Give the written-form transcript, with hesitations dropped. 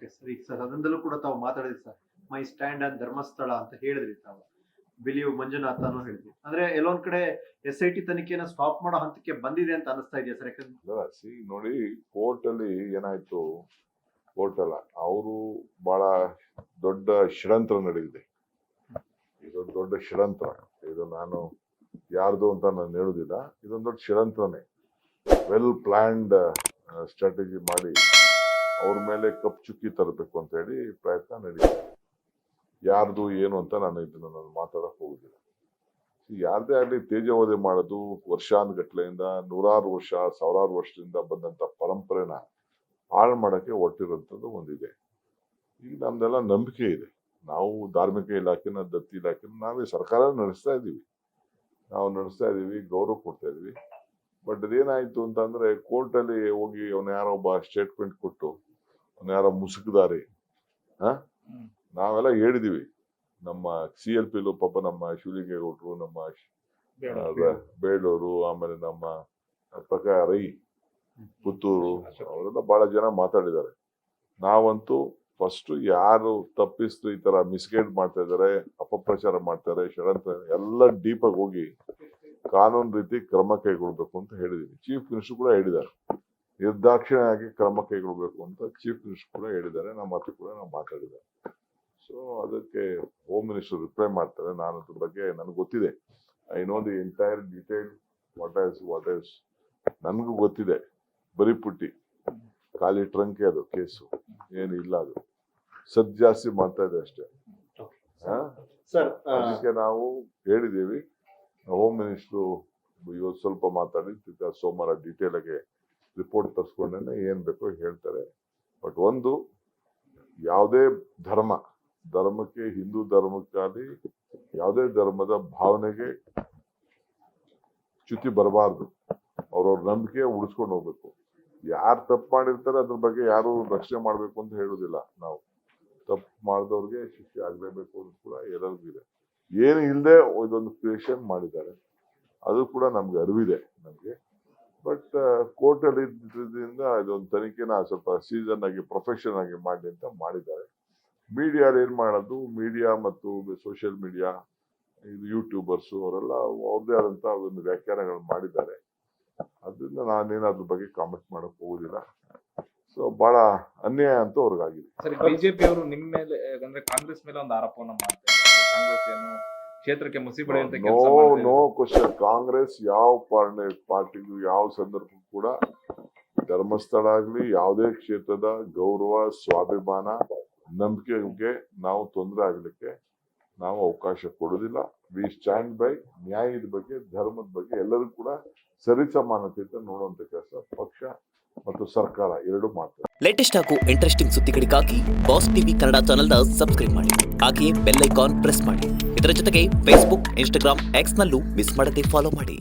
Okay sir. ಈಗ ಸದನದಲ್ಲೂ ಕೂಡ ತಾವು ಮಾತಾಡಿದ್ರಿ sir, my stand and Dharmasthala ಅಂತ ಹೇಳಿದ್ರಿ ತಾವು. ಬಿಲಿಯು ಮಂಜುನಾಥ್ ಅನ್ನೋ ಹೇಳಿದ್ರಿ. ಅಂದ್ರೆ ಎಲ್ಲೊಂದ್ ಕಡೆ SIT ತನಿಖೆನ ಸ್ಟಾಪ್ ಮಾಡೋ ಹಂತಕ್ಕೆ ಬಂದಿದೆ ಅಂತ ಅನಿಸ್ತಾ ಇದೆಯಾ ಸರ್? ಯಾಕಂದ್ರೆ ನೋಡಿ, ಕೋರ್ಟ್ ಅಲ್ಲಿ ಏನಾಯ್ತು, ಕೋರ್ಟ್ ಅಲ್ಲ, ಅವರು ಬಹಳ ದೊಡ್ಡ ಷಡ್ಯಂತ್ರ ನಡೆದಿದೆ. ಇದು ದೊಡ್ಡ ಷಡ್ಯಂತ್ರ. ಇದು ನಾನು ಯಾರ್ದು ಅಂತ ನಾನು ಹೇಳುದಿಲ್ಲ, ಇದೊಂದು ದೊಡ್ಡ ಷಡ್ಯಂತ್ರನೇ. ವೆಲ್ ಪ್ಲಾನ್ಡ್ ಸ್ಟ್ರಾಟಜಿ ಮಾಡಿ ಅವ್ರ ಮೇಲೆ ಕಪ್ ಚುಕ್ಕಿ ತರಬೇಕು ಅಂತ ಹೇಳಿ ಪ್ರಯತ್ನ ನಡೀತಿದೆ. ಯಾರ್ದು ಏನು ಅಂತ ನಾನು ಇದನ್ನ ಮಾತಾಡಕ್ ಹೋಗುದಿಲ್ಲ. ಯಾರ್ದೇ ಆಗ್ಲಿ ತೇಜೋವಧೆ ಮಾಡೋದು ವರ್ಷಾನುಗಟ್ಲೆಯಿಂದ, ನೂರಾರು ವರ್ಷ, ಸಾವಿರಾರು ವರ್ಷದಿಂದ ಬಂದಂತ ಪರಂಪರೆನ ಹಾಳು ಮಾಡಕ್ಕೆ ಹೊರಟಿರೋಂಥದ್ದು ಒಂದಿದೆ. ಈಗ ನಮ್ದೆಲ್ಲ ನಂಬಿಕೆ ಇದೆ. ನಾವು ಧಾರ್ಮಿಕ ಇಲಾಖೆನ, ದತ್ತಿ ಇಲಾಖೆನ ನಾವೇ ಸರ್ಕಾರ ನಡೆಸ್ತಾ ಇದ್ದೀವಿ, ಗೌರವ ಕೊಡ್ತಾ ಇದೀವಿ. ಬಟ್ ಅದೇನಾಯ್ತು ಅಂತಂದ್ರೆ, ಕೋರ್ಟ್ ಅಲ್ಲಿ ಹೋಗಿ ಅವನ ಯಾರೋ ಒಬ್ಬ ಸ್ಟೇಟ್ಮೆಂಟ್ ಕೊಟ್ಟು ಅವನ ಯಾರೋ ಮುಸುಕುದಾರಿ, ನಾವೆಲ್ಲ ಹೇಳಿದೀವಿ. ನಮ್ಮ CLP ಪಾಪ ನಮ್ಮ ಶಿವಲಿಂಗೇಗೌಡರು, ನಮ್ಮ ಬೇಳೂರು, ಆಮೇಲೆ ನಮ್ಮ ಪ್ರಕಾರ ರೈ ಪುತ್ತೂರು, ಅವರೆಲ್ಲ ಬಹಳ ಜನ ಮಾತಾಡಿದ್ದಾರೆ. ನಾವಂತೂ ಫಸ್ಟ್ ಯಾರು ತಪ್ಪಿಸ್ತು, ಈ ತರ ಮಿಸ್ಗೈಡ್ ಮಾಡ್ತಾ ಇದಾರೆ, ಅಪಪ್ರಚಾರ ಮಾಡ್ತಾರೆ, ಷಡ್ಯಂತ್ರ, ಎಲ್ಲ ಡೀಪಾಗಿ ಹೋಗಿ ಕಾನೂನು ರೀತಿ ಕ್ರಮ ಕೈಗೊಳ್ಬೇಕು ಅಂತ ಹೇಳಿದೀವಿ. ಚೀಫ್ ಮಿನಿಸ್ಟರ್ ಕೂಡ ಹೇಳಿದ್ದಾರೆ, ನಿರ್ದಾಕ್ಷಿಣ್ಯವಾಗಿ ಕ್ರಮ ಕೈಗೊಳ್ಬೇಕು ಅಂತ ಚೀಫ್ ಮಿನಿಸ್ಟರ್ ಕೂಡ ಹೇಳಿದ್ದಾರೆ. ನಮ್ಮ ಹತ್ರ ಕೂಡ ನಾವು ಮಾತಾಡಿದ್ದಾರೆ. ಸೊ ಅದಕ್ಕೆ ಹೋಮ್ ಮಿನಿಸ್ಟರ್ ರಿಪ್ಲೈ ಮಾಡ್ತಾರೆ. ನಾನು ಅದ್ರ ಬಗ್ಗೆ ನನಗೆ ಗೊತ್ತಿದೆ. I know the entire detail, what is ನನ್ಗೂ ಗೊತ್ತಿದೆ. ಬರೀ ಪುಟ್ಟಿ ಖಾಲಿ ಟ್ರಂಕೆ ಅದು ಕೇಸು, ಏನು ಇಲ್ಲ. ಅದು ಸದ್ ಜಾಸ್ತಿ ಮಾಡ್ತಾ ಇದೆ ಅಷ್ಟೇ. ಅದಕ್ಕೆ ನಾವು ಹೇಳಿದ್ದೀವಿ. ಹೋಮ್ ಮಿನಿಸ್ಟ್ರು ಇವತ್ತು ಸ್ವಲ್ಪ ಮಾತಾಡಿ, ಸೋಮವಾರ ಡೀಟೇಲ್ ಆಗಿ ರಿಪೋರ್ಟ್ ತರಿಸ್ಕೊಂಡೇ ಏನ್ ಬೇಕೋ ಹೇಳ್ತಾರೆ. ಬಟ್ ಒಂದು, ಯಾವುದೇ ಧರ್ಮಕ್ಕೆ, ಹಿಂದೂ ಧರ್ಮಕ್ಕಾಗಲಿ ಯಾವುದೇ ಧರ್ಮದ ಭಾವನೆಗೆ ಚ್ಯುತಿ ಬರಬಾರ್ದು. ಅವ್ರವ್ರ ನಂಬಿಕೆ ಉಳಿಸ್ಕೊಂಡು ಹೋಗ್ಬೇಕು. ಯಾರು ತಪ್ಪು ಮಾಡಿರ್ತಾರೆ ಅದ್ರ ಬಗ್ಗೆ ಯಾರು ರಕ್ಷಣೆ ಮಾಡ್ಬೇಕು ಅಂತ ಹೇಳುದಿಲ್ಲ. ನಾವು ತಪ್ಪು ಮಾಡಿದವ್ರಿಗೆ ಶಿಕ್ಷೆ ಆಗ್ಲೇಬೇಕು ಅಂತ ಕೂಡ ಎಲ್ಲರಿಗೂ ಇದೆ. ಏನು ಇಲ್ಲದೆ ಇದೊಂದು ಕ್ರಿಯೇಷನ್ ಮಾಡಿದ್ದಾರೆ, ಅದು ಕೂಡ ನಮ್ಗೆ ಅರಿವಿದೆ ನಮ್ಗೆ. ಬಟ್ ಕೋರ್ಟ್ ಅಲ್ಲಿ ಇದ್ರಿಂದ ಇದೊಂದು ತನಿಖೆನ ಸ್ವಲ್ಪ ಸೀಸನ್ ಆಗಿ, ಪ್ರೊಫೆಷನ್ ಆಗಿ ಮಾಡಿ ಅಂತ ಮಾಡಿದ್ದಾರೆ. ಮೀಡಿಯಾ ಏನ್ ಮಾಡೋದು, ಮೀಡಿಯಾ ಮತ್ತು ಸೋಷಿಯಲ್ ಮೀಡಿಯಾ, ಇದು ಯೂಟ್ಯೂಬರ್ಸ್ ಅವರೆಲ್ಲ ಅವ್ರದೇ ಆದಂತ ಒಂದು ವ್ಯಾಖ್ಯಾನಗಳು ಮಾಡಿದ್ದಾರೆ. ಅದರಿಂದ ನಾನೇನು ಅದ್ರ ಬಗ್ಗೆ ಕಾಮೆಂಟ್ ಮಾಡಕ್ ಹೋಗುದಿಲ್ಲ. ಸೊ ಬಹಳ ಅನ್ಯಾಯ ಅಂತ ಅವ್ರಿಗಾಗಿದೆ. ಸರ್, ಬಿಜೆಪಿ ಅವರು ನಿಮ್ಮ ಮೇಲೆ, ಅಂದ್ರೆ ಕಾಂಗ್ರೆಸ್ ಮೇಲೆ ಒಂದು ಆರೋಪವನ್ನು ಮಾಡ್ತಾರೆ. ಕಾಂಗ್ರೆಸ್ ಏನು ಕ್ಷೇತ್ರಕ್ಕೆ ಮುಸಿ ಬಳಿಯುವಂತ ಕೆಲಸ ಮಾಡ್ತಿದೆ. No question. ಕಾಂಗ್ರೆಸ್ ಯಾವ ಪಾರ್ಟಿಗೂ ಯಾವ ಸಂದರ್ಭಕ್ಕೂ ಕೂಡ ಧರ್ಮಸ್ಥಳ ಆಗ್ಲಿ ಯಾವುದೇ ಕ್ಷೇತ್ರದ ಗೌರವ, ಸ್ವಾಭಿಮಾನ, ನಂಬಿಕೆಗೆ ನಾವು ತೊಂದರೆ ಆಗ್ಲಿಕ್ಕೆ ನಾವು ಅವಕಾಶ ಕೊಡೋದಿಲ್ಲ. ವಿ ಸ್ಟ್ಯಾಂಡ್ ಬೈ ನ್ಯಾಯದ ಬಗ್ಗೆ, ಧರ್ಮದ ಬಗ್ಗೆ ಎಲ್ಲರೂ ಕೂಡ ಸರಿಸಮಾನತೆ ನೋಡುವಂತ ಕೆಲಸ ಪಕ್ಷ ಮತ್ತು ಸರ್ಕಾರ ಎರಡೂ ಮಾಡ್ತಾರೆ. ಲೇಟೆಸ್ಟ್ ಹಾಗೂ ಇಂಟ್ರೆಸ್ಟಿಂಗ್ ಸುದ್ದಿಗಳಿಗಾಗಿ ಬಾಸ್ ಟಿವಿ ಕನ್ನಡ ಚಾನೆಲ್ನ ಸಬ್ಸ್ಕ್ರೈಬ್ ಮಾಡಿ. ಹಾಗೆಯೇ ಬೆಲ್ ಐಕಾನ್ ಪ್ರೆಸ್ ಮಾಡಿ. ಇದರ ಜೊತೆಗೆ Facebook, Instagram, X ನಲ್ಲೂ ಮಿಸ್ ಮಾಡದೆ ಫಾಲೋ ಮಾಡಿ.